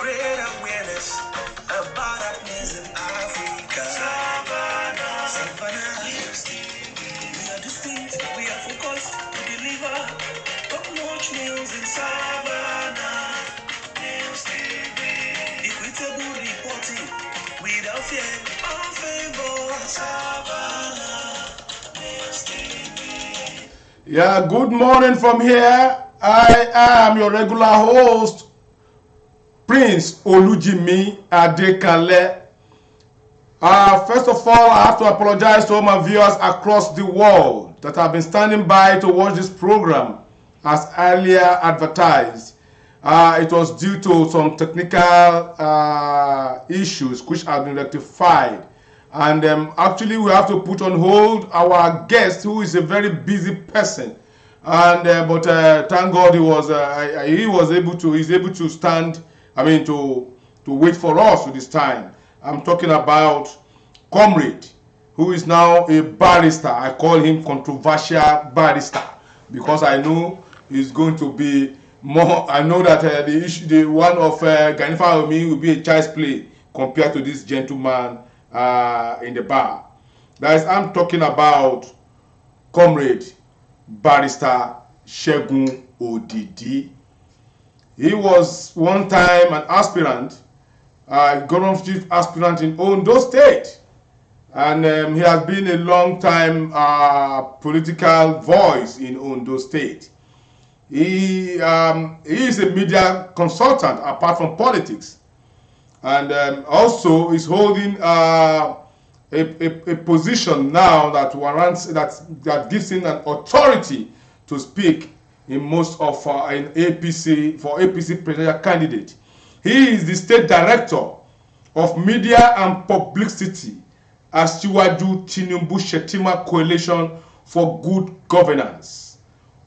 create awareness about happiness in Africa. Savannah, Savannah, we are distinct, we are focused, we deliver top-notch news in Savannah. News TV, equitable reporting, without fear or favor. Savannah, News TV. Yeah, good morning from here. I am your regular host, Prince Olujimi Adekanle. First of all, I have to apologize to all my viewers across the world that have been standing by to watch this program as earlier advertised. It was due to some technical issues which have been rectified. And actually, we have to put on hold our guest, who is a very busy person. And but thank God he's able to stand. To wait for us with this time. I'm talking about Comrade, who is now a barrister. I call him controversial barrister because I know he's going to be more. I know that the one of Ganifa Omi will be a child's play compared to this gentleman in the bar. That is, I'm talking about Comrade Barrister Segun Odidi. He was one time an aspirant, government aspirant in Ondo State. And he has been a long time political voice in Ondo State. He is a media consultant apart from politics. And also is holding a position now that warrants, that gives him an authority to speak in most of in APC for APC presidential candidate. He is the state director of media and publicity at Asiwaju Tinubu Shettima Coalition for Good Governance,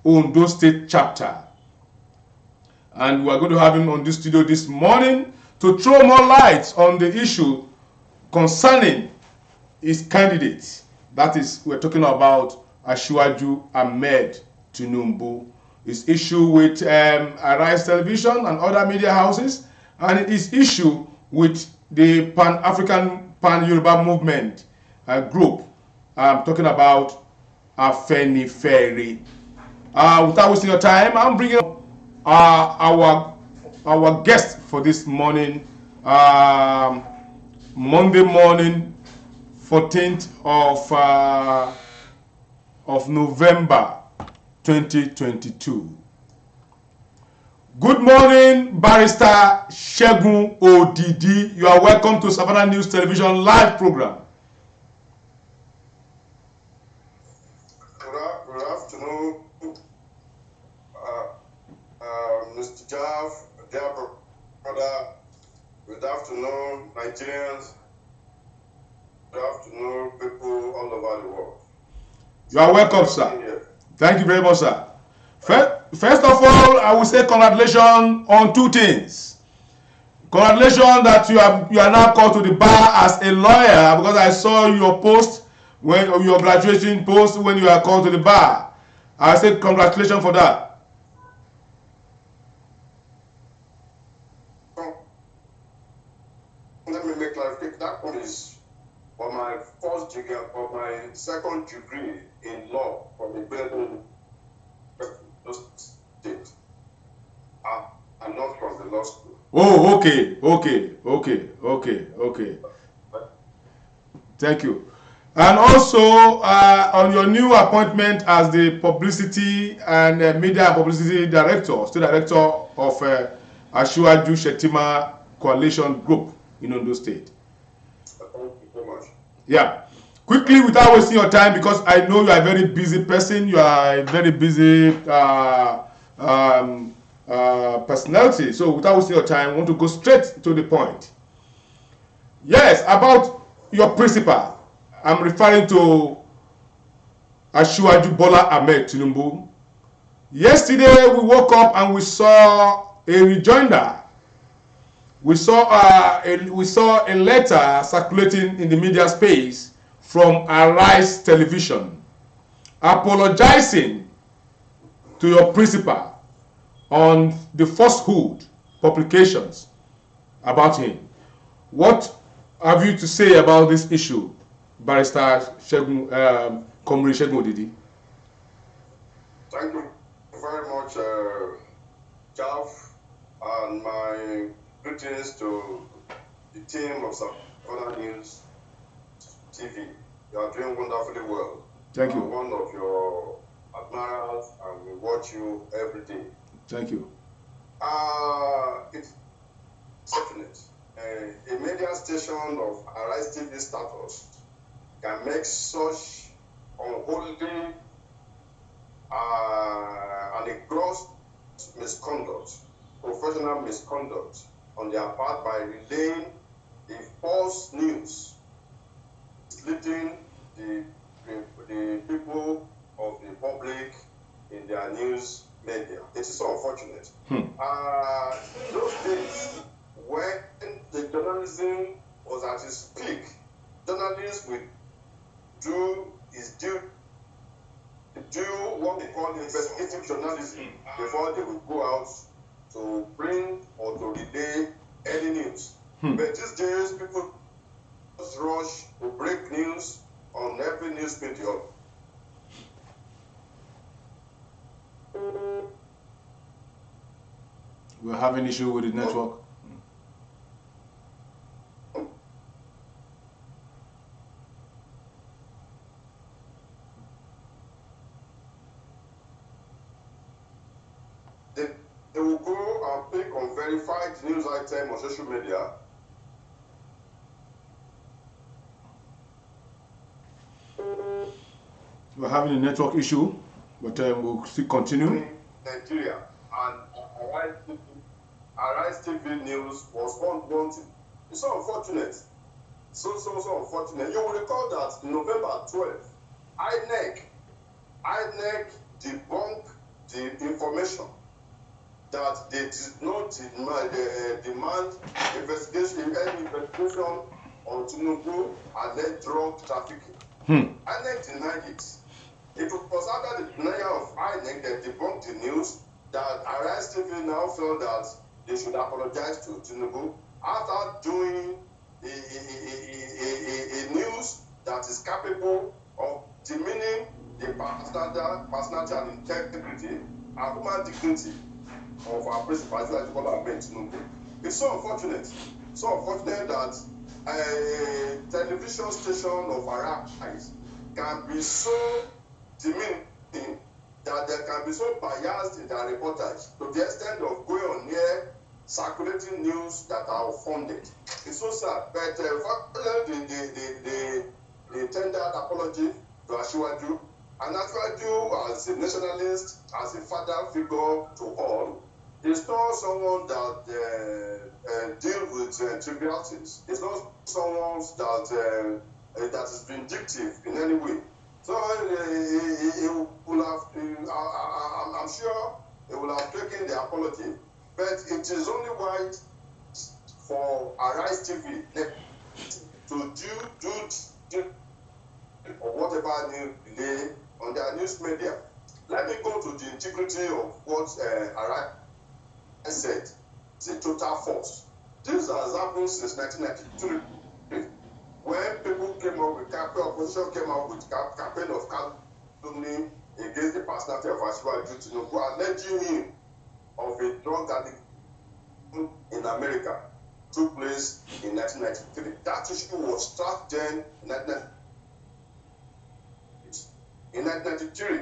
Ondo State chapter. And we are going to have him on this studio this morning to throw more light on the issue concerning his candidate. That is, we're talking about Asiwaju Ahmed Tinubu. His issue with Arise Television and other media houses, and his issue with the Pan-African, Pan-Yoruba movement group. I'm talking about Afenifere. Without wasting your time, I'm bringing our guest for this morning, Monday morning, 14th of November 2022. Good morning, Barrister Segun Odidi. You are welcome to Savannah News Television live program. Good afternoon, Mr. Jaff, dear brother. Good afternoon, Nigerians. Good afternoon, people all over the world. You are welcome, sir. Thank you very much, sir. First of all, I will say congratulations on two things. Congratulations that you are now called to the bar as a lawyer, because I saw your post, your graduation post when you are called to the bar. I say congratulations for that. Let me make clarification. That one is for my first degree, for my second degree in law from the Belgian State. I'm not from the law school. Oh, okay. Thank you. And also on your new appointment as the publicity and media and publicity director, state director of Asiwaju Shettima Coalition Group in Ondo State. Thank you so much. Yeah. Quickly, without wasting your time, because I know you are a very busy person, you are a very busy personality. So without wasting your time, I want to go straight to the point. Yes, about your principal. I'm referring to Asiwaju Bola Ahmed Tinubu. Yesterday, we woke up and we saw a rejoinder. We saw a letter circulating in the media space from Arise Television apologizing to your principal on the falsehood publications about him. What have you to say about this issue, Barrister Segun, Comrade Segun Odidi? Thank you very much, Jav, and my greetings to the team of Savannah News TV. You are doing wonderfully well. Thank you. I'm one of your admirers, and we watch you every day. Thank you. It's fortunate. A media station of Arise TV status can make such unholy and a gross misconduct, professional misconduct on their part by relaying a false news, misleading the people of the public in their news media. It is so unfortunate. Those days when the journalism was at its peak, journalists will do what they call investigative journalism before they will go out to bring or to relay any news. But these days, people just rush to break news on every news media. We're having issue with the network. They will go and pick on verified news item on social media. We're having a network issue, but we'll still continue. In Nigeria, and Arise TV News was wanted. It's so unfortunate. So unfortunate. You will recall that November 12th, INEC debunked the information that they did not demand any investigation on Tinubu alleged drug trafficking. INEC denied it. It was after the denial of INEC that debunked the news that Arise TV now felt that they should apologize to Tinubu after doing a news that is capable of demeaning the personality and integrity and human dignity of our president, Tinubu. It's so unfortunate that a television station of Arise can be so demeaning that they can be so biased in their reportage to the extent of going on here circulating news that are funded. It's so sad. But the tendered apology to Asiwaju, and Asiwaju as a nationalist, as a father figure to all, is not someone that deals with trivial things. It's not someone that is vindictive in any way. So he will have, I'm sure he will have taken the apology, but it is only right for Arise TV to do or whatever new delay on their news media. Let me go to the integrity of what Arise said. It's a total force. This has happened since 1993. When people came up with opposition came out with campaign of calumny against the personality of Asiwaju Tinubu, alleging him of a drug addict in America, took place in 1993. That issue was struck then in 1993.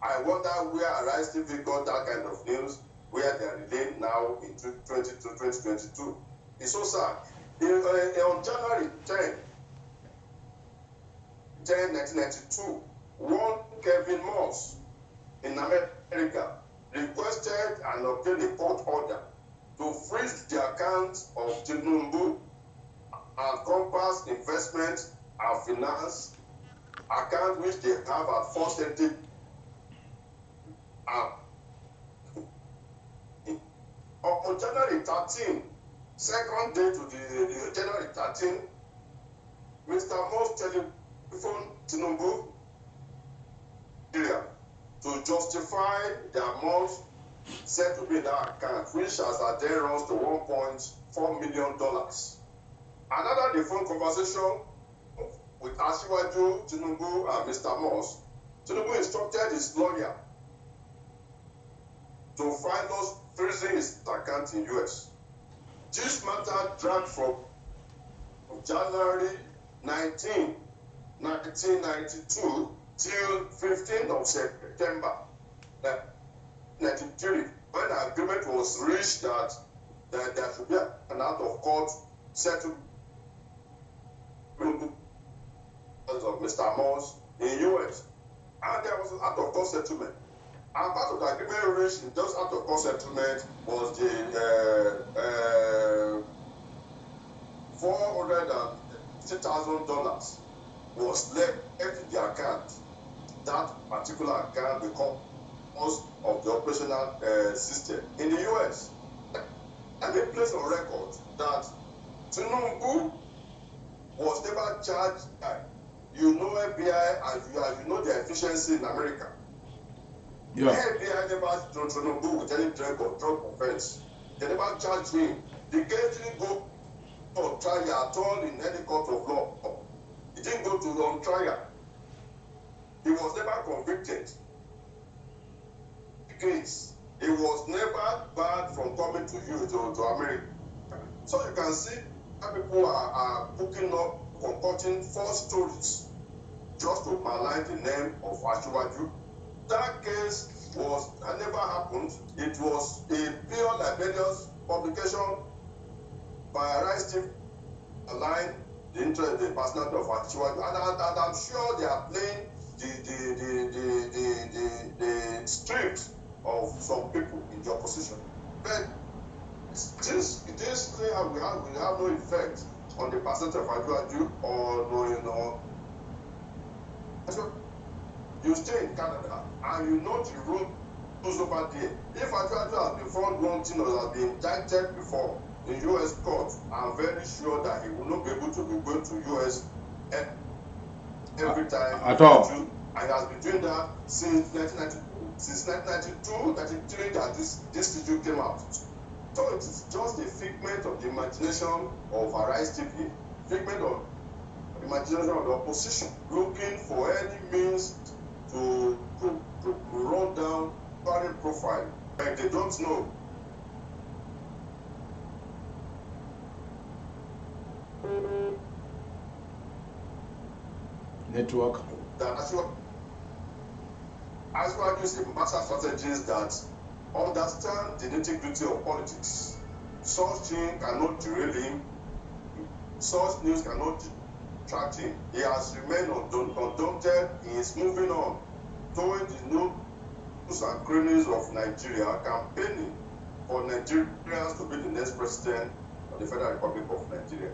I wonder where Arise TV got that kind of news, where they are relaying now in 2022. It's so sad. On January 10, 1992, one Kevin Moss in America requested and obtained a court order to freeze the account of Tinubu and Compass Investment and Finance account, which they have at First Entity. On January 13, second day to the January 13, Mr. Moss telephoned Tinubu to justify the amount said to be in that account, which as at then runs to $1.4 million. Another the phone conversation with Asiwaju, Tinubu, and Mr. Moss, Tinubu instructed his lawyer to find us freezing his account in US. This matter dragged from January 19, 1992 till 15th of September 1993, when an agreement was reached that there should be an out-of-court settlement of Mr. Moss in US. And there was an out-of-court settlement. And part of the agreement reached in those out-of-court settlement was the $450,000 was left in the account. That particular account because of the operational system in the US. And they placed on record that Tinubu was never charged. You know FBI and you know the efficiency in America. Yeah. The FBI never charged Tinubu with any drug offense. They never charged him. The case didn't go on trial at all in any court of law. He didn't go to on trial. He was never convicted. Case. He was never banned from coming to you to America. So you can see how people are cooking up, concocting false stories just to malign the name of Asiwaju. That case never happened. It was a pure libelious publication by Arise TV aligned the interest, the personality of Asiwaju, and I'm sure they are playing the script of some people in the opposition. But this thing will have no effect on the percentage of Asiwaju or no. So you stay in Canada and you know the rules over there. If Asiwaju has been found wanting or has been indicted before in US court, I'm very sure that he will not be able to be going to US every time at all. And he has been doing that since 1992. Since 1992, 1993 that this issue came out. So it is just a figment of the imagination of Arise TV, figment of the imagination of the opposition, looking for any means to run down current profile. But they don't know. Network. That Asiwaju is a master strategist that understands the nitty-gritty of politics. Such thing cannot derail him. Such news cannot distract him. He has remained undaunted. He is moving on toward the nooks and crannies of Nigeria, campaigning for Nigerians to be the next president of the Federal Republic of Nigeria.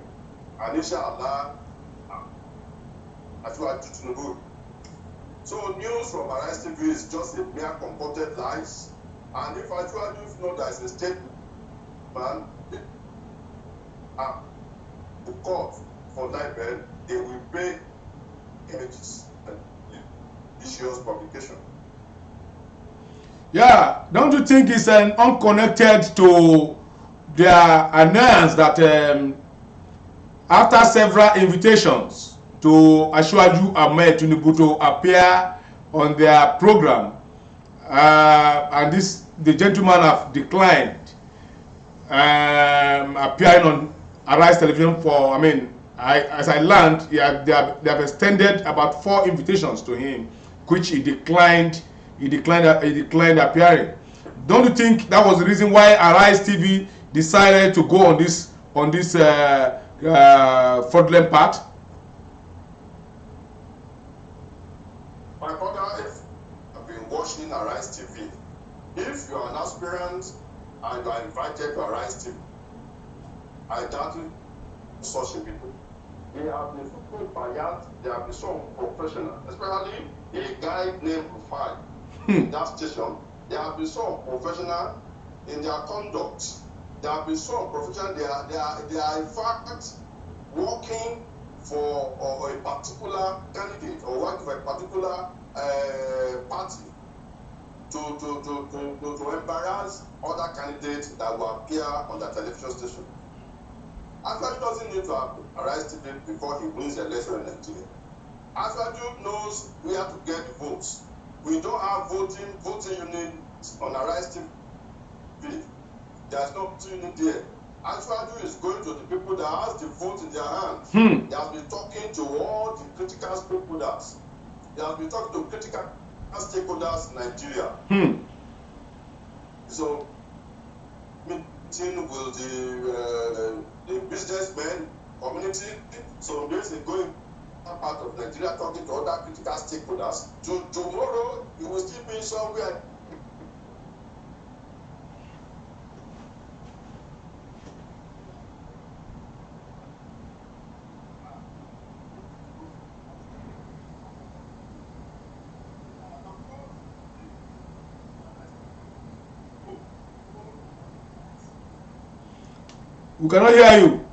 And inshallah, Asiwaju Tinubu. So news from Arise TV is just a mere comported lies. And if Asiwaju know that it's a statement, man, to court for libel, they will pay images and issues publication. Yeah, don't you think it's unconnected to their announce that after several invitations to Asiwaju Ahmed Tinubu to appear on their program, and the gentleman have declined appearing on Arise Television for, as I learned, they have extended about 4 invitations to him, which he declined. He declined appearing. Don't you think that was the reason why Arise TV decided to go on this fraudulent path? My brother, if I've been watching Arise TV, if you are an aspirant and you are invited to Arise TV, I doubt it, such people. They have been so biased, they have been so unprofessional, especially a guy named Rufai in that station. They have been so unprofessional in their conduct. They have been so unprofessional. They are in fact working for a particular candidate or working for a particular party. to embarrass other candidates that will appear on the television station. Ashwaju doesn't need to arise TV before he wins the election in Nigeria. Ashwaju knows where to get the votes. We don't have voting units on Arise TV. There's no voting unit there. Ashwaju is going to the people that has the vote in their hands. He has been talking to all the critical stakeholders. He has been talking to critical stakeholders in Nigeria. So, meeting with the businessmen community. So this is going part of Nigeria talking to other critical stakeholders. Tomorrow, you will still be somewhere. We cannot hear you.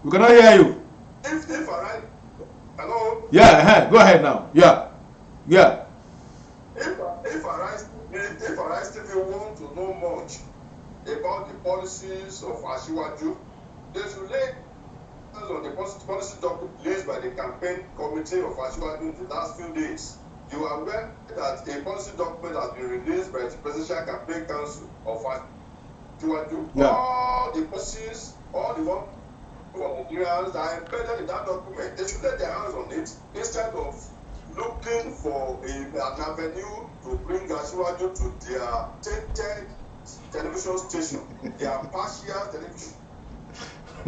We cannot hear you. If I hello. Yeah, go ahead now. Yeah. If Arise TV want to know much about the policies of Asiwaju, they should lay on the policy document released by the campaign committee of Asiwaju in the last few days. You are aware that a policy document has been released by the Presidential Campaign Council of Asiwaju. Yeah. All the policies, all the one Nigerians that are embedded in that document, they should lay their hands on it instead of looking for an avenue to bring Asiwaju to their tainted television station, their partial television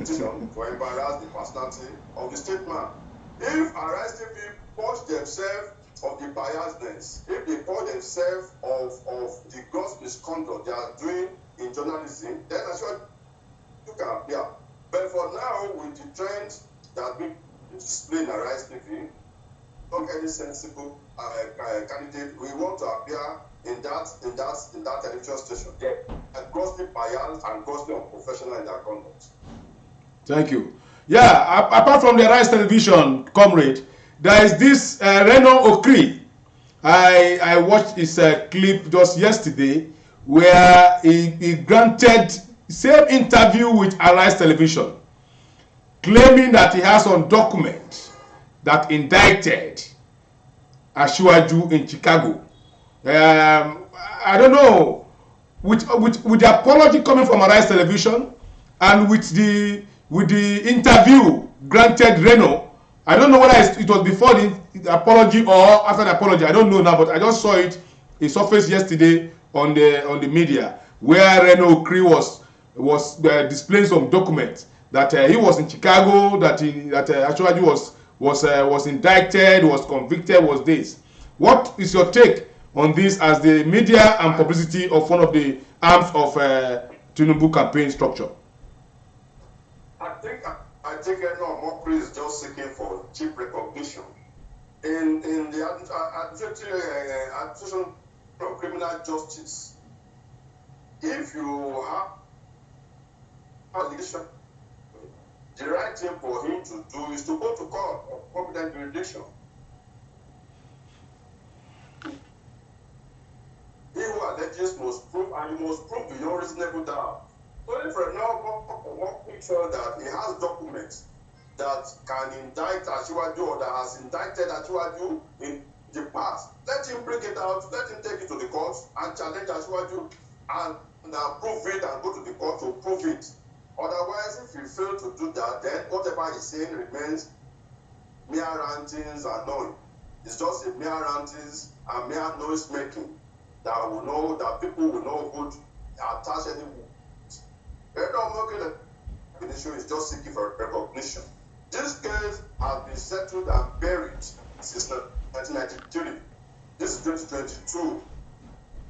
station to embarrass the personality of the state man. If Arise TV purge themselves of the biasness, if they purge themselves of the gross misconduct they are doing in journalism, then Asiwaju can appear. But for now, with the trends that we display in Arise TV, not any sensible candidate, we want to appear in that television station. They are grossly biased and grossly unprofessional in their conduct. Thank you. Yeah, apart from the Arise Television, comrade, there is this Reno Okri. I watched his clip just yesterday where he granted same interview with Arise Television, claiming that he has some document that indicted Asiwaju in Chicago. I don't know, with the apology coming from Arise Television and with the interview granted Reno. I don't know whether it was before the apology or after the apology. I don't know now, but I just saw it. It surfaced yesterday on the media where Reno Okri was displaying some documents that he was in Chicago, that Asiwaju was indicted, was convicted, was this. What is your take on this as the media and publicity of one of the arms of Tinubu campaign structure? I think Reno Okri is just seeking for cheap recognition. In the administration of criminal justice, if you have allegation, the right thing for him to do is to go to court of competent jurisdiction. He who alleges must prove, and he must prove beyond reasonable doubt. So if Reno Okri makes sure that he has documents that can indict Asiwaju or that has indicted Asiwaju in the past, let him bring it out, let him take it to the court and challenge Asiwaju and prove it and go to the court to prove it. Otherwise, if you fail to do that, then whatever he's saying remains mere rantings and noise. It's just a mere rantings and mere noise making that will know that people will know who attach any words. The issue is just seeking for recognition. This case has been settled and buried since 1993. This is 2022.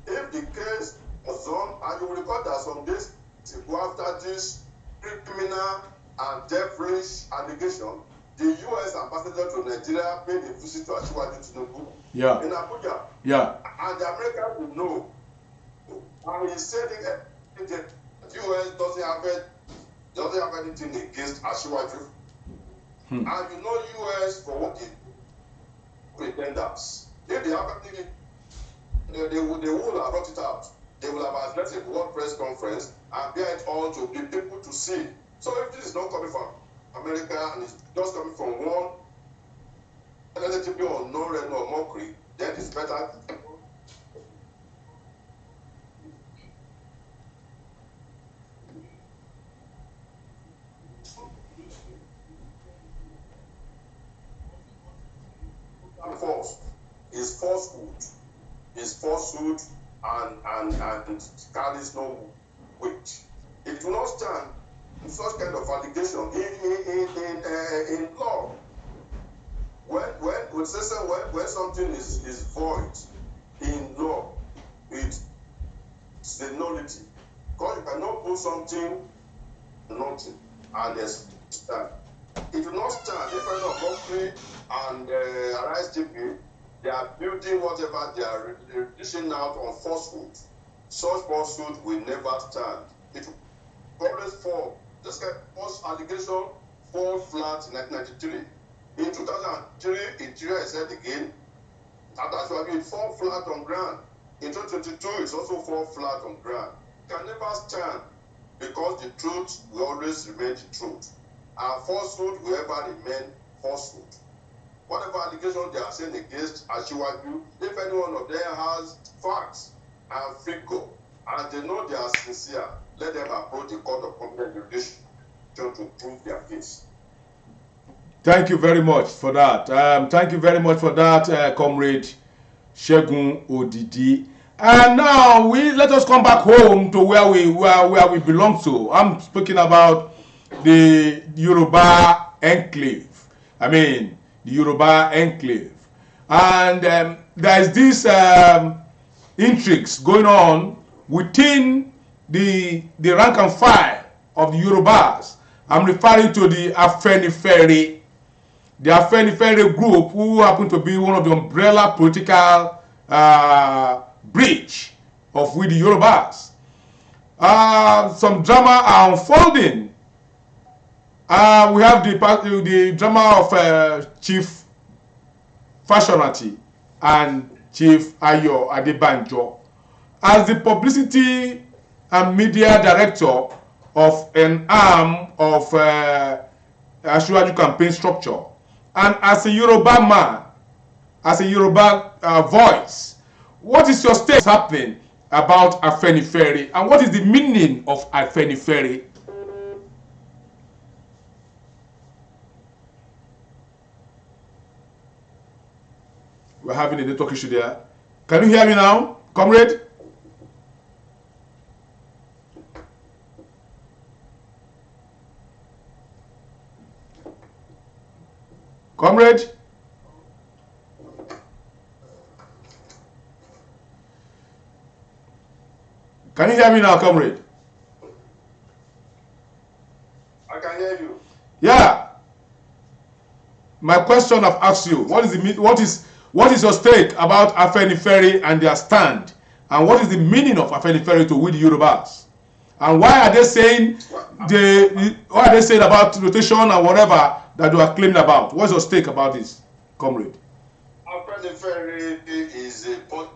If the case was on, and you will recall that some days ago after this criminal and devilish allegation, the U.S. ambassador to Nigeria paid a visit to Asiwaju Tinubu in Abuja. Yeah. And the Americans will know. And he said the U.S. doesn't have anything against Asiwaju. And you know U.S. for what it pretenders. If they have anything they would have brought it out. They will have addressed a World Press Conference and bear it all to be people to see. So if this is not coming from America and it's just coming from one relatively unknown or mockery, then it's better. False is falsehood and carries no weight. It will not stand such kind of allegation in law. When something is void in law, it's a nullity. Because you cannot put something nothing and stand. It will not stand if kind of mockery and arise TP, they are building whatever they are dishing out on falsehood. Such falsehood will never stand. It will always fall. This kind of false allegation fall flat in 1993. In 2003, Interior said again, that actually it fall flat on ground. In 2022, it's also fall flat on ground. It can never stand because the truth will always remain the truth. And falsehood will ever remain falsehood. Whatever allegation they are saying against Asiwaju, if any one of them has facts and figure, and they know they are sincere, let them approach the court of competent jurisdiction to prove their case. Thank you very much for that. Thank you very much for that, Comrade Segun Odidi. And now let us come back home to where we belong to. I'm speaking about the Yoruba enclave. I mean, the Yoruba enclave. And there is this intrigues going on within the rank and file of the Yorubas. I'm referring to the Afenifere. The Afenifere group, who happen to be one of the umbrella political bridge of with the Yorubas. Some drama are unfolding. We have the drama of Chief Fashionati and Chief Ayo Adebanjo as the publicity and media director of an arm of Asiwaju campaign structure. And as a Yoruba man, as a Yoruba voice, what is your stance happening about Afenifere, and what is the meaning of Afenifere? We're having a network issue there. Can you hear me now, comrade? Comrade? Can you hear me now, comrade? I can hear you. Yeah. My question I've asked you, what is your take about Afenifere and their stand? And what is the meaning of Afenifere to we the Yorubas? And why are they saying about rotation and whatever that you are claiming about? What's your take about this, comrade? Afenifere is a party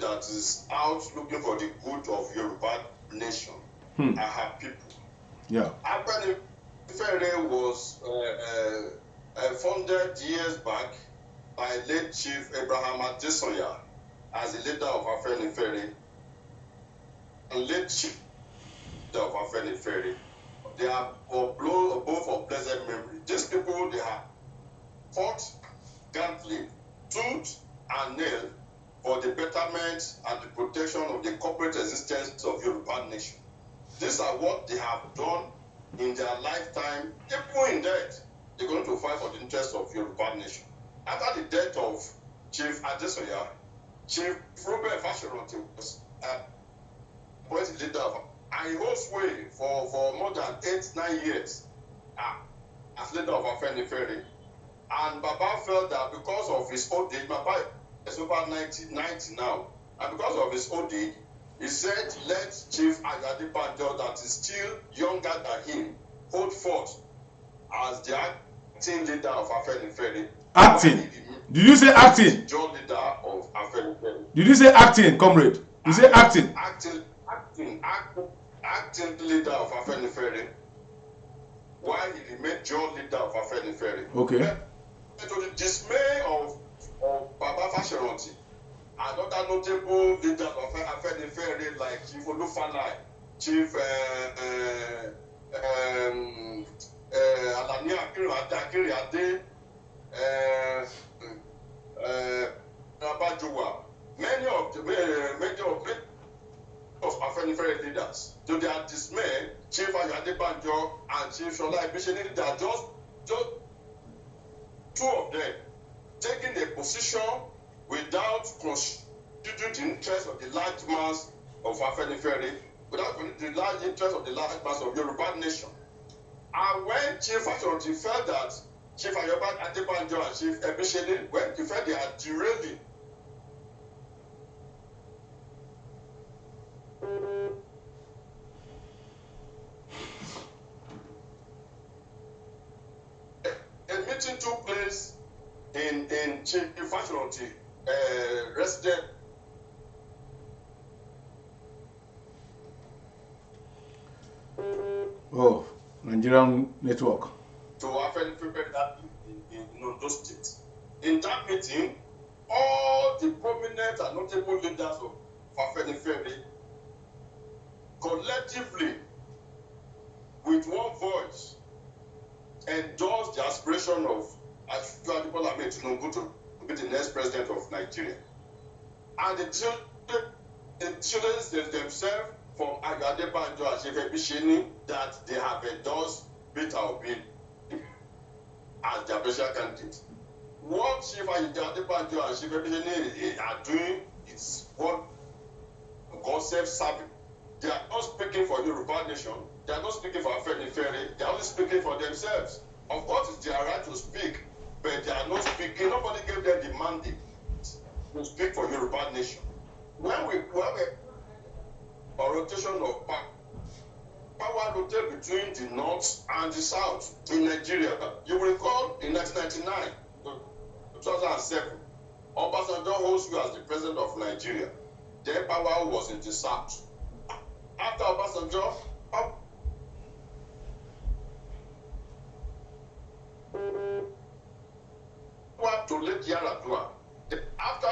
that is out looking for the good of Yoruba nation and her people. Yeah. Afenifere was funded years back by late Chief Abraham Adesanya as the leader of Afenifere and late Chief of Afenifere. They are both of blessed memory. These people, they have fought gallantly, tooth and nail, for the betterment and the protection of the corporate existence of Yoruba nation. These are what they have done in their lifetime. Even in death, they're going to fight for the interest of Yoruba nation. After the death of Chief Adesanya, Chief Robert Fashionati was appointed leader of, and he holds sway for more than 8-9 years as leader of Afenifere. And Baba felt that because of his old age, Baba is over 90 now, and because of his old age, he said, let Chief Adebanjo, that is still younger than him, hold forth as the acting leader of Afenifere. Acting. Did you say acting? Joint leader of Afenifere. Did you say acting, comrade? You say acting. Acting leader of Afenifere. While he remained joint leader of Afenifere. Okay. To the dismay of Baba Fashiranti and other notable leaders of Afenifere like Chief Olufalai, Chief Alani Akiriade, Nabajowa, many of Afenifere leaders, to their dismay, Chief Ayade Banjo and Chief Shola Ibisheni, they are just two of them taking a position without constituting the interest of the large mass of Afenifere, without the large interest of the large mass of Yoruba nation. And when Chief Fashiranti felt that Chief Ayaba Adebanjo and Chief Ebisheni, when they felt they are derailing a meeting took place in Chief Fashiranti resident. Oh, Nigerian network. To Afenifere that in Ondo State. In that meeting, all the prominent and notable leaders of Afenifere collectively, with one voice, endorsed the aspiration of Asiwaju Bola Ahmed Tinubu to be the next president of Nigeria. And the children themselves from Ayade Banjo and Chief Ebisheni that they have endorsed Peter Obi as their presidential candidate. What Chief Ayade Banjo and Chief Ebisheni are doing is what God self-serving. They are not speaking for Yoruba nation. They are not speaking for Afenifere. They are only speaking for themselves. Of course, it's their right to speak, but they are not speaking. Nobody gave them the mandate to speak for Yoruba nation. When we have a rotation of power rotate between the north and the south in Nigeria, you will recall in 1999, 2007, Obasanjo holds you as the president of Nigeria. Their power was in the south. After Obasanjo, to late Yaradua. After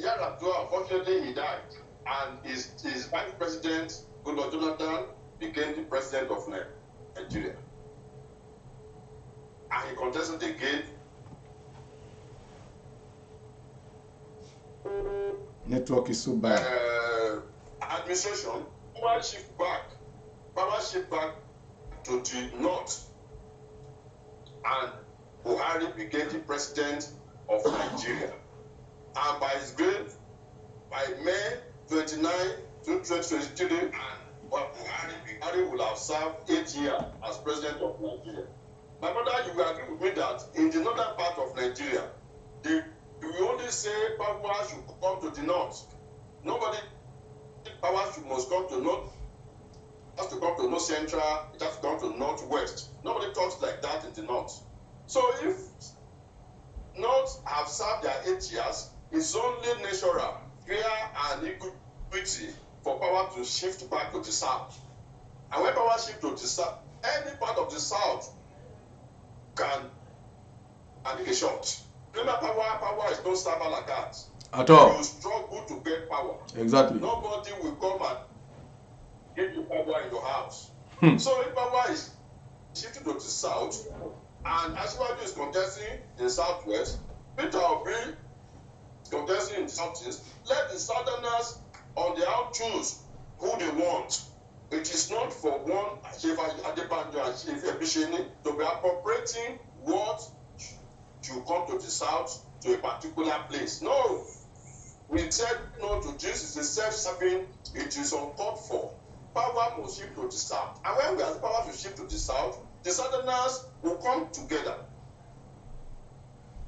Yaradua, unfortunately, he died, and his vice president, Goodluck Jonathan, became the president of Nigeria. And he contested again. Network is so bad. Administration, power shift back to the north, and Buhari became the president of Nigeria. And by his grace, by May 29, 2023, and Buhari will have served 8 years as president of Nigeria. My brother, you will agree with me that in the northern part of Nigeria, we only say power should come to the north. Nobody power must come to north. It has to come to north central. It has to come to northwest. Nobody talks like that in the north. So if North have served their 8 years, it's only natural, fair, and equity for power to shift back to the south. And when power shifts to the south, any part of the south can take a shot. Remember, power is not server like that. At all. You struggle to get power. Exactly. Nobody will come and give you power in your house. So if power is shifting to the south, and Asiwaju is contesting in the southwest, Peter Obi is contesting in the southeast, let the southerners on their own choose who they want. It is not for one Chief Adebanjo and Chief Ebisheni to be appropriating what should come to the south to a particular place. No, we said no to this. It's a self-serving. It is uncalled for. Power must shift to the south. And when we have power to shift to the south, the southerners will come together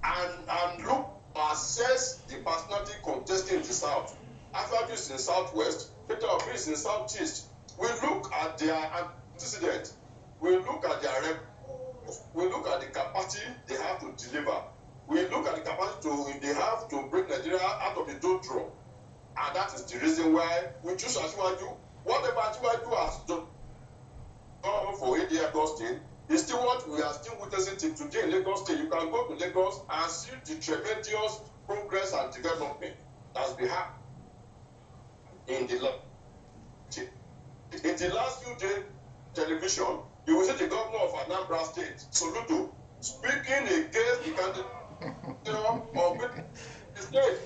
and look, assess the personality contesting in the south. Asiwaju is in the southwest, Peter Obi is in the southeast. We look at their antecedents, we look at their record, we look at the capacity they have to deliver, we look at the capacity they have to bring Nigeria out of the doldrum. And that is the reason why we choose Asiwaju. Whatever Asiwaju has done for Lagos State is still what we are still witnessing till today in Lagos State. You can go to Lagos and see the tremendous progress and development that's been happening in the last few days television. You will see the governor of Anambra State, Soludo, speaking against the candidate of the state.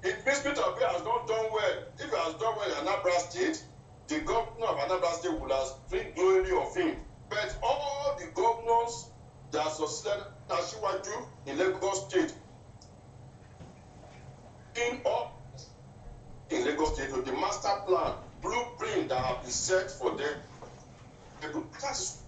It means Peter Obi has not done well. If he has done well in Anambra State, the governor of Anambra State would have bring glory of him. But all the governors that succeeded Asiwaju in Lagos State, in Lagos State with the master plan, blueprint that have been set for them. That is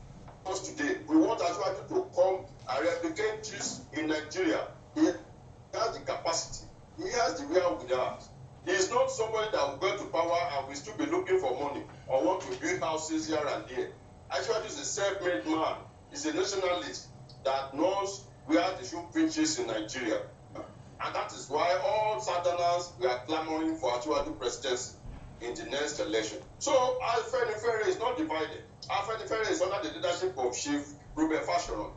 us today. We want Asiwaju to come and replicate this in Nigeria. He has the capacity. He has the will without. He is not somebody that will go to power and will still be looking for money or want to build houses here and there. Asiwaju is a self-made man. He's a nationalist that knows where the shoe pinches in Nigeria. And that is why all Southerners were clamoring for Asiwaju presidency in the next election. So Afenifere is not divided. Afenifere is under the leadership of Chief Ruben Fashoran.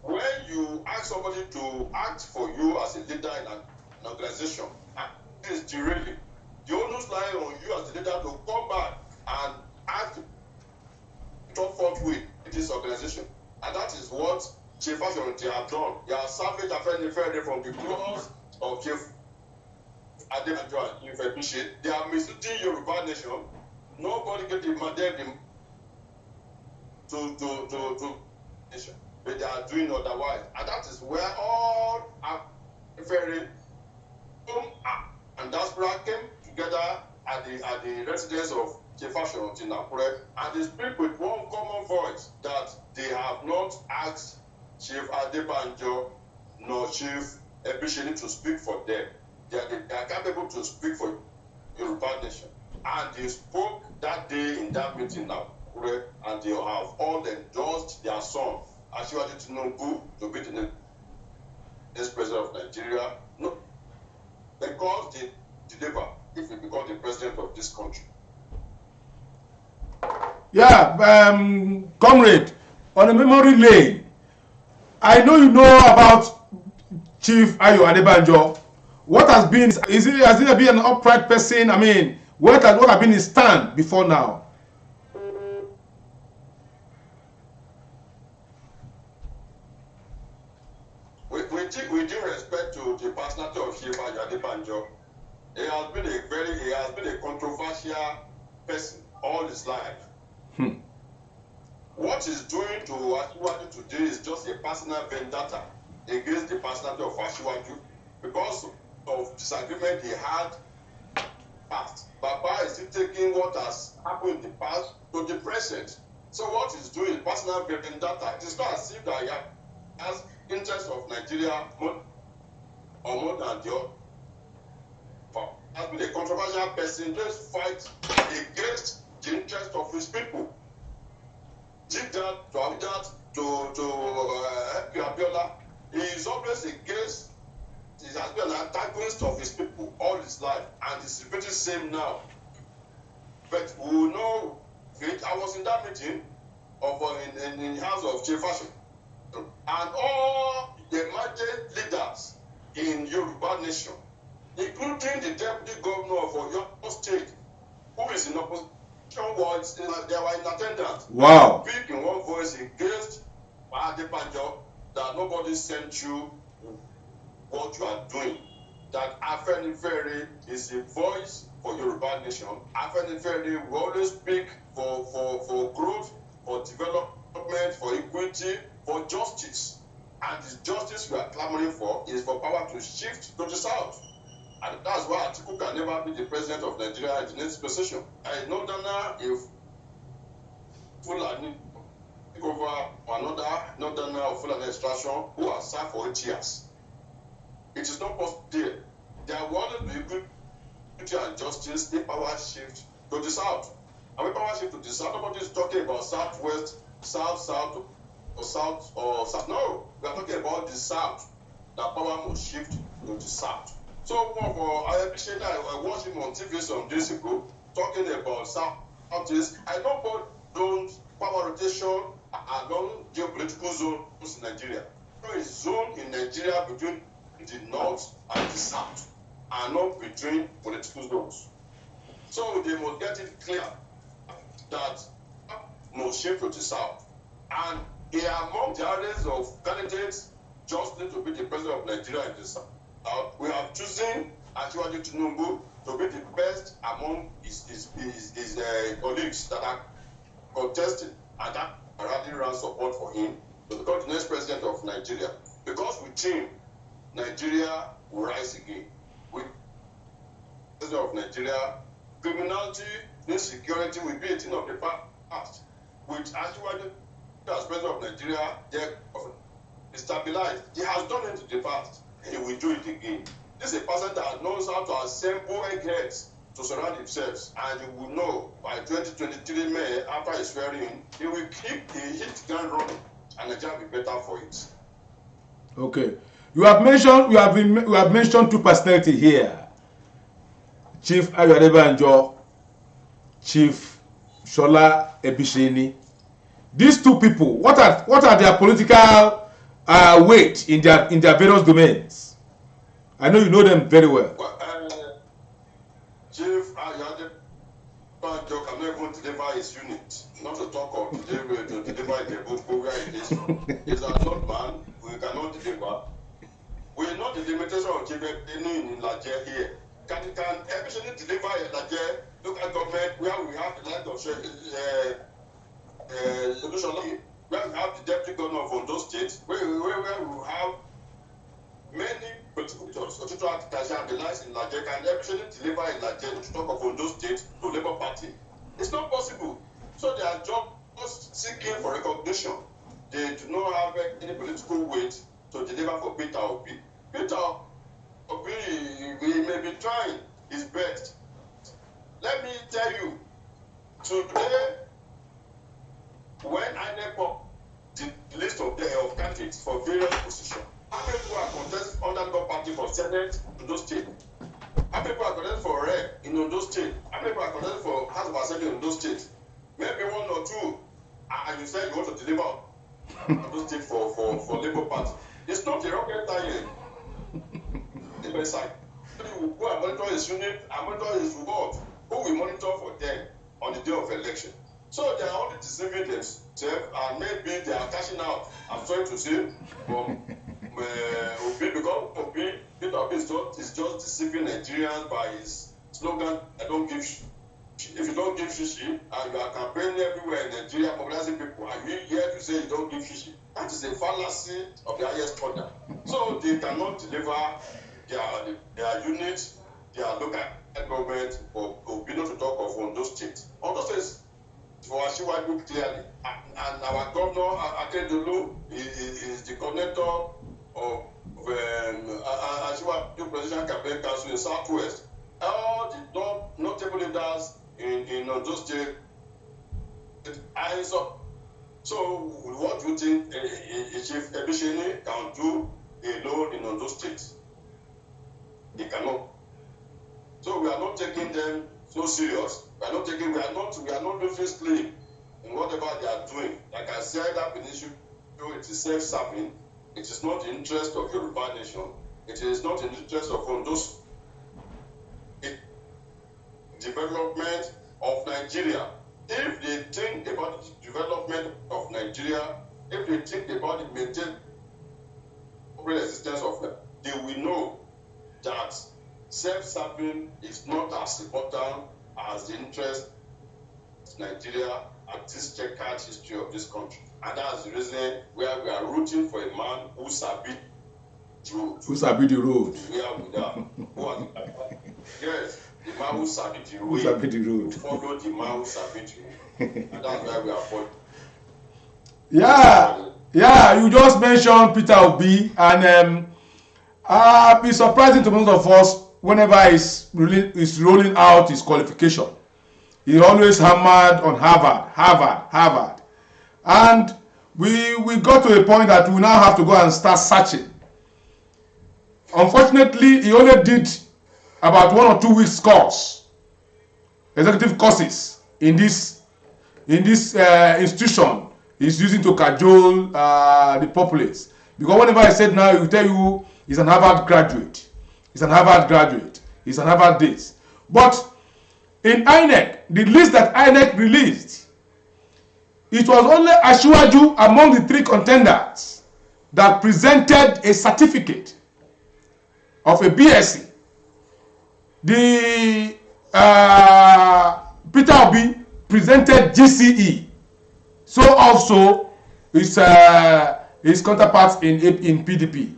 When you ask somebody to act for you as a leader in an organization, it is derailing. The onus lies on you as a leader to come back and act to forthwith in this organization. And that is what Chief Fashoran have done. They have salvaged Afenifere from the claws of Chief Adebanjo and Ifebiche. They are misleading Yoruba nation. Nobody can demand them to nation. But they are doing otherwise. And that is where all Afenifere and diaspora came together at the residence of Chief Fashoran in Akure, and they speak with one common voice that they have not asked Chief Adebanjo nor Chief Ebicheni to speak for them. They are capable to speak for Yoruba nation. And they spoke that day in that meeting now, and they have all endorsed their son, Asiwaju Tinubu, to be the next president of Nigeria. No, because they deliver if he becomes the president of this country. Yeah, comrade, on a memory lane, I know you know about Chief Ayo Adebanjo. What has been, has he been an upright person? I mean, what has been his stand before now? With due respect to the personality of Chief Ayo Adebanjo, he has been a controversial person all his life. What he's doing to Asiwaju today is just a personal vendetta against the personality of Asiwaju because of disagreement he had past. Baba is still taking what has happened in the past to the present. So what he's doing is personal vendetta. It is not as if that he has interest of Nigeria more than the other. Has been a controversial person, just fight against the interest of his people. Did that to Abiola. He is always against. He has been an antagonist of his people all his life, and it's pretty same now. But we know it. I was in that meeting in the house of Chief Fashoran, and all the major leaders in Yoruba nation, including the deputy governor of Oyo State, who is in opposition, they were in attendance. Wow. Speak in one voice against Adebanjo that nobody sent you what you are doing. That Afenifere is a voice for Yoruba nation. Afenifere will always speak for growth, for development, for equity, for justice. And the justice we are clamoring for is for power to shift to the south. And that's why Atiku can never be the president of Nigeria in the next position. I know that if Fulani take over another Northerner of Fulani extraction who are served for 8 years, it is not possible there. They are wanting to equity and justice, the power shift to the south. And when power shift to the south, nobody is talking about southwest, south, or south. No, we are talking about the south. that power must shift to the South. So I appreciate that. I watched him on TV some days ago talking about Southeast. I know both zones, power rotation along geopolitical zones in Nigeria. There is zone in Nigeria between the North and the South, and not between political zones. So they must get it clear that must shift to the South. And he among the others of candidates jostling to be the president of Nigeria in the South. We have chosen Asiwaju Tinubu to be the best among his colleagues that are contesting, and that rally round support for him to become the next president of Nigeria. Because with him, Nigeria will rise again. With the president of Nigeria, criminality, insecurity will be a thing of the past. With Asiwaju as president of Nigeria, they are stabilized. He has done it in the past. He will do it again. This is a person that knows how to assemble eggheads to surround himself, and you will know by 2023 May, after his swearing in, he will keep the hit ground running, and Nigeria will be better for it. Okay, you have mentioned two personalities here: Chief Ayo Adebanjo, Chief Shola Ebisheni. These two people, what are their political weight in their various domains? I know you know them very well. Chief Ayo Adebanjo cannot even deliver his unit, not to talk of to deliver the book where it is. He's an old man, we cannot deliver. We know the limitation of Chief Ebisheni in Laje here. Can Ebisheni deliver in Laje local government where we have the land of solution, where we have the deputy governor of Ondo State, where we have many political and the lies in Laje, can actually deliver in Laje to talk of Ondo State to Labour Party? It's not possible. So they are just seeking for recognition. They do not have any political weight to deliver for Peter Obi. Peter Obi, he may be trying his best. Let me tell you, today, when INEC the list of candidates for various positions, how many people are contesting under the party for Senate in Ondo State? How many people are contesting for Rep in Ondo State? How many people are contesting for House of Assembly in Ondo State? Maybe one or two, and you said you want to deliver Ondo State for Labour Party. It's not a rocket science. The side. Who will monitor his unit and monitor his reward? Who will monitor for them on the day of election? So they are only deceiving themselves, and maybe they are cashing out. I'm sorry to say, from Obi, because Obi, Peter Obi is just deceiving Nigerians by his slogan, I don't give if you don't give shishi, and you are campaigning everywhere in Nigeria, mobilizing people, and you here to say you don't give shishi, that is a fallacy of the highest order. So they cannot deliver their units, their local government, or Obi not to talk of Ondo State. Ondo State for Asiwaju clearly, and our governor Akeredolu is the coordinator of Asiwaju Presidential Campaign Council in Southwest. All the notable leaders in Ondo State, so what do you think Chief Ebisheni can do alone in Ondo State? He cannot. So we are not taking them so serious. We are not losing sleep in whatever they are doing. Like I said, that issue, it is self-serving. It is not the interest of Yoruba nation. It is not in the interest of those development of Nigeria. If they think about the development of Nigeria, if they think about the maintained existence of them, they will know that self-serving is not as important as the interest of Nigeria at this checkered history of this country. And that's the reason where we are rooting for a man who sabi the road. Who sabi the road? Yes, the man who sabi the road. Who sabi the road? Follow the man who sabi the road. And that's why we are following. Yeah, you just mentioned Peter Obi, and it's surprising to most of us whenever he's rolling out his qualification. He always hammered on Harvard. And we got to a point that we now have to go and start searching. Unfortunately, he only did about 1 or 2 weeks course, executive courses in this institution he's using to cajole the populace. Because whenever I said now, he will tell you he's an Harvard graduate, he's an Harvard graduate, he's an Harvard this. But in INEC, the list that INEC released, it was only Asiwaju among the 3 contenders that presented a certificate of a BSc. The Peter Obi presented GCE. So also his counterparts in PDP.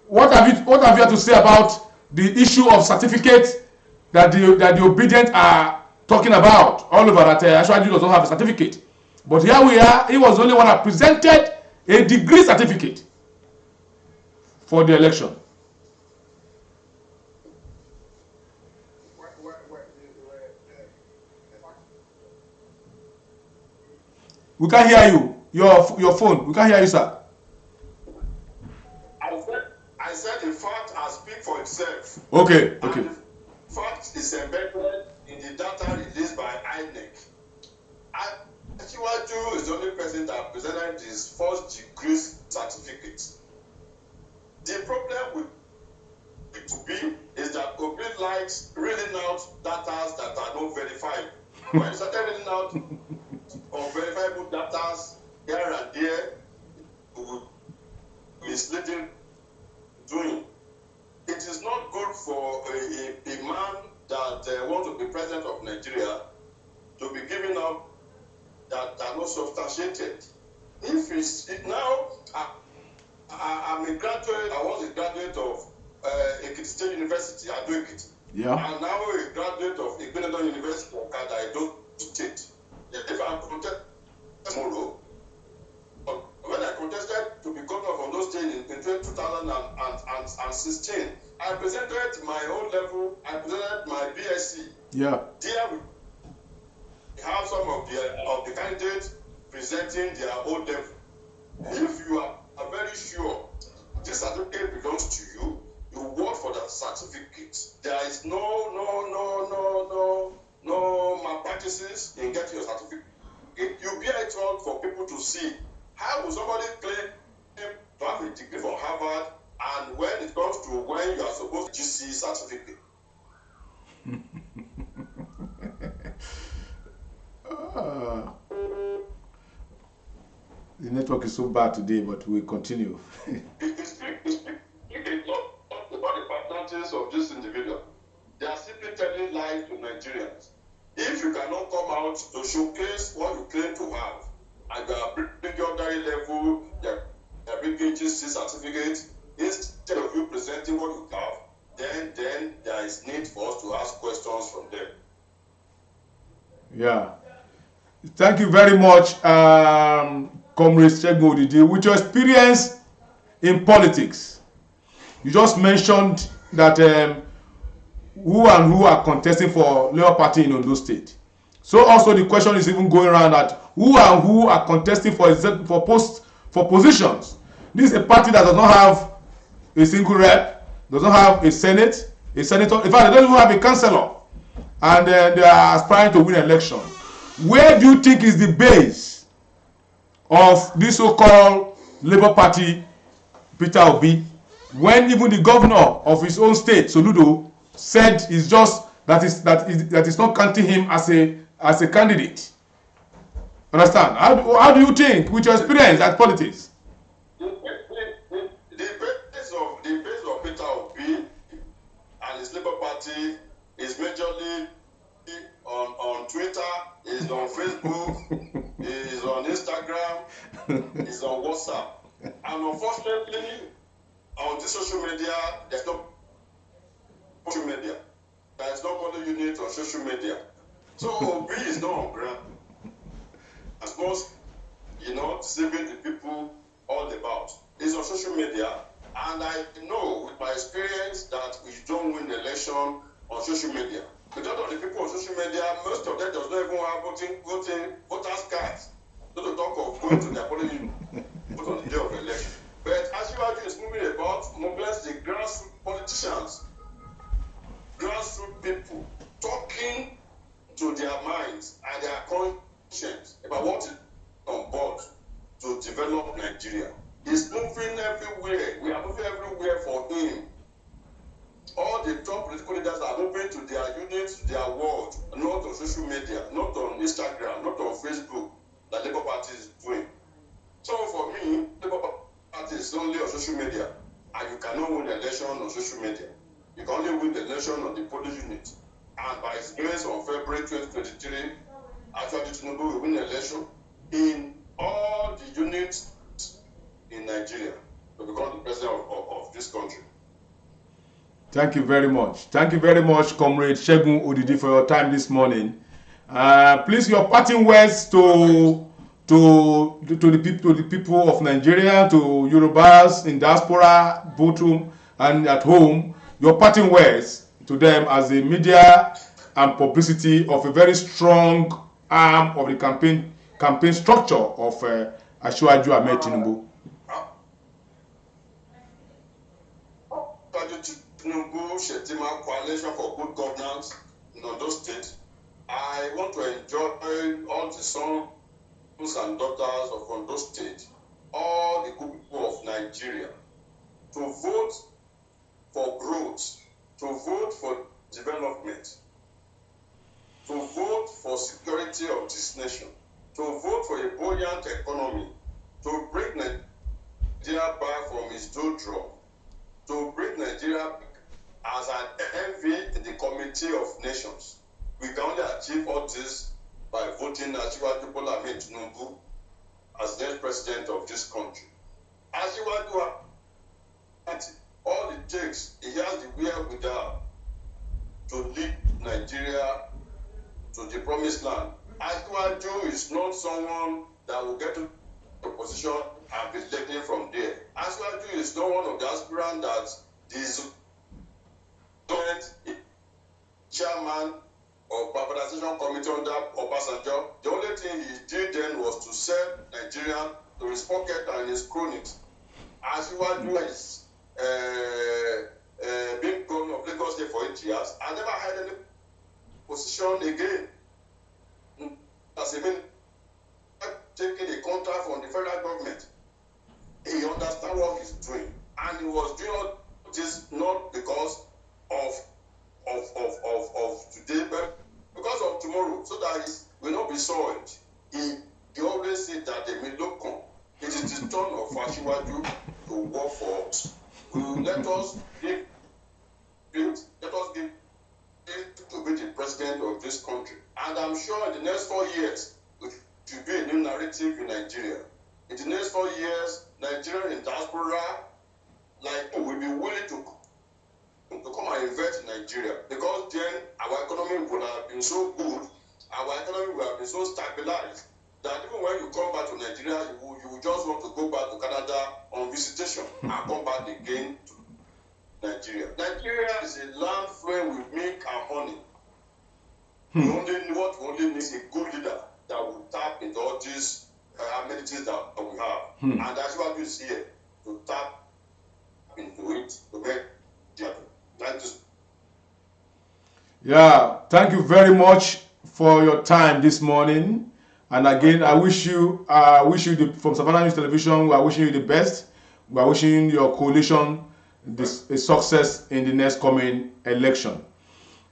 What have you to say about the issue of certificate that the obedient are talking about all over, that Asiwaju does not have a certificate? But here we are, he was the only one that presented a degree certificate for the election. We can't hear you. Your phone. We can't hear you, sir. I said the fact has speak for itself. Okay. And the fact is embedded in the data released by INEC. Asiwaju is the only person that presented his first degree certificate. The problem with it to be is that Obi likes reading out data that are not verified. When you started reading out unverifiable data here and there, would misleading doing. It is not good for a man that wants to be president of Nigeria to be giving out that are not substantiated. If it's now, I'm a graduate. I was a graduate of Ekiti State University, Ado Ekiti. Yeah. And now a graduate of equitable University, Okada, Edo State. If I'm contested tomorrow, when I contested to be governor of Ondo State in 2016, I presented my own level, I presented my BSc. Yeah. There we have some of the candidates presenting their own level. If you are very sure this certificate belongs to you, you work for that certificate. There is no malpractices in getting your certificate. You bear it out for people to see. How will somebody claim to have a degree from Harvard, and when it comes to when you are supposed to GC certificate? The network is so bad today, but we'll continue. It's not about the personalities of this individual. They are simply telling lies to Nigerians. If you cannot come out to showcase what you claim to have, and you are bringing your ordinary level, you are bringing GC certificate, instead of you presenting what you have, then there is need for us to ask questions from them. Yeah. Thank you very much, Comrade Segun Odidi. With your experience in politics, you just mentioned that who and who are contesting for Labour Party in Ondo State. So also the question is even going around that who and who are contesting for positions. This is a party that does not have a single rep, does not have a senator. In fact, they don't even have a councillor, and they are aspiring to win election. Where do you think is the base of this so-called Labour Party, Peter Obi, when even the governor of his own state, Soludo, said it's just that is not counting him as a candidate? Understand? How do you think, with your experience at politics? The base of Peter Obi and his Labour Party is majorly on Twitter, is on Facebook, is on Instagram, is on WhatsApp. And unfortunately, on this social media, there's no social media. There is no other unit on social media. So Obi is not on ground. As most, deceiving the people all about. It's on social media. And I know with my experience that we don't win the election on social media. Because of the people on social media, most of them does not even have voters cards. Not to talk of going to their polling booth on the day of the election. But Asiwaju is moving about, mobilize the grassroots Nigeria. He's moving everywhere. We are moving everywhere for him. All the top political leaders are moving to their units, to their world, not on social media, not on Instagram, not on Facebook, that Labour Party is doing. So for me, Labour Party is only on social media, and you cannot win the election on social media. You can only win the election on the polling unit. And by his grace, on February 2023, actually Tinubu will win the election in all the units in Nigeria to become the president of this country. Thank you very much. Thank you very much, Comrade Segun Odidi, for your time this morning. Please, your parting words to the people of Nigeria, to Yorubas in diaspora, both home and at home. Your parting words to them as the media and publicity of a very strong arm of the campaign structure of Asiwaju Ahmed Tinubu. Tinubu Shetima Coalition for Good Governance in Ondo State. I want to enjoy all the sons and daughters of Ondo State, all the good people of Nigeria, to vote for growth, to vote for development, to vote for security of this nation, to vote for a buoyant economy, to bring Nigeria back from its doldrum, to bring Nigeria as an envy in the Committee of Nations. We can only achieve all this by voting Asiwaju Bola Ahmed Tinubu as the next president of this country. Asiwaju, all it takes, he has the wherewithal to lead Nigeria to the promised land. Asiwaju is not someone that will get to the position and be leading from there. Asiwaju is not one of the aspirants that is chairman of privatization committee under Obasanjo. The only thing he did then was to sell Nigeria to his pocket and his cronies. Asiwaju is being governor of Lagos State for 8 years. I never had any position again. As a man taking a contract from the federal government, he understands what he's doing, and he was doing all this not because of today, but because of tomorrow, so that it will not be soiled. He always said that they may look on. It is the turn of Asiwaju to work for us. Let us give to be the president of this country. And I'm sure in the next 4 years, it will be a new narrative in Nigeria. In the next 4 years, Nigerians in diaspora will be willing to come and invest in Nigeria, because then our economy would have been so good, our economy would have been so stabilized, that even when you come back to Nigeria, you will just want to go back to Canada on visitation and come back again to Nigeria. Nigeria is a land flowing with milk and honey. What we only need is a good leader that will tap into all these amenities that we have. And that's what is here, to tap into it, to make it. Thank you. Yeah, thank you very much for your time this morning. And again, I wish you from Savannah News Television, we are wishing you the best. We are wishing your coalition a success in the next coming election.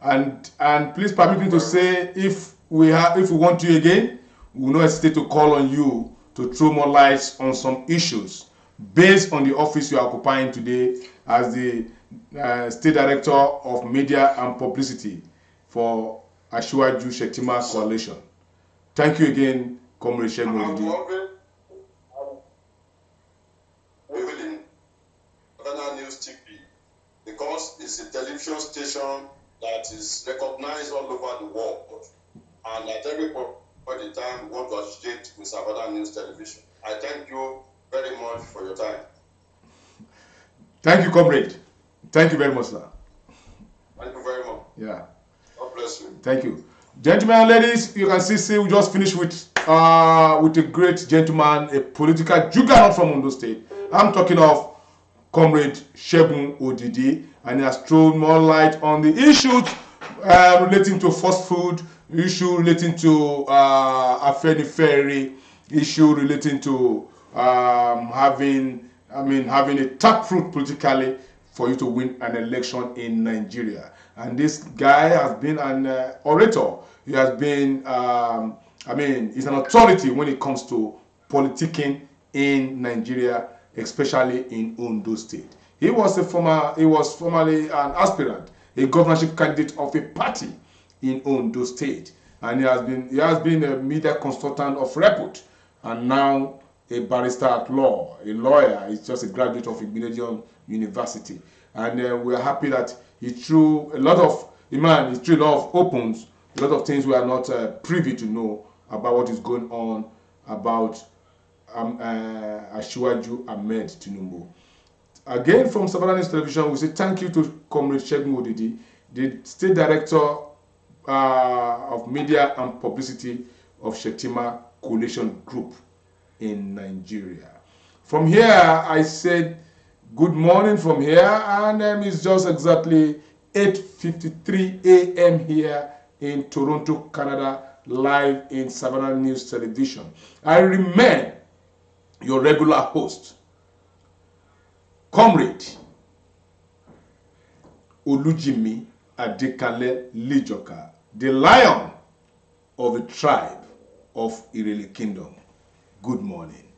And please permit me to say, if we want you again, we will not hesitate to call on you to throw more lights on some issues based on the office you are occupying today as the State Director of Media and Publicity for Asiwaju Shetima Coalition. Thank you again, Comrade Segun Odidi. Savannah News TV, because it's a television station that is recognized all over the world, and at every point in time we want to associate with Savannah News Television. I thank you very much for your time. Thank you, comrade. Thank you very much, sir. Thank you very much. Yeah. God bless you. Thank you. Gentlemen and ladies, you can see we just finished with a great gentleman, a political juggernaut from Ondo State. I'm talking of Comrade Segun Odidi, and he has thrown more light on the issues relating to fast food, issue relating to Afenifere, issue relating to having a taproot politically for you to win an election in Nigeria. And this guy has been an orator. He has been, he's an authority when it comes to politicking in Nigeria, especially in Ondo State. He was formerly an aspirant, a governorship candidate of a party in Ondo State, and he has been a media consultant of repute, and now a barrister at law, a lawyer. He's just a graduate of Igbinedion University, and we are happy that he threw a lot of opens, a lot of things we are not privy to know about what is going on about Asiwaju Ahmed Tinubu. Again, from Savannah News Television, we say thank you to Comrade Segun Odidi, the State Director of Media and Publicity of Shetima Coalition Group in Nigeria. From here, I said good morning from here, and it's just exactly 8:53 a.m. here in Toronto, Canada, live in Savannah News Television. I remain your regular host, Comrade Olujimi Adekale Lijoka, the lion of the tribe of Irele Kingdom. Good morning.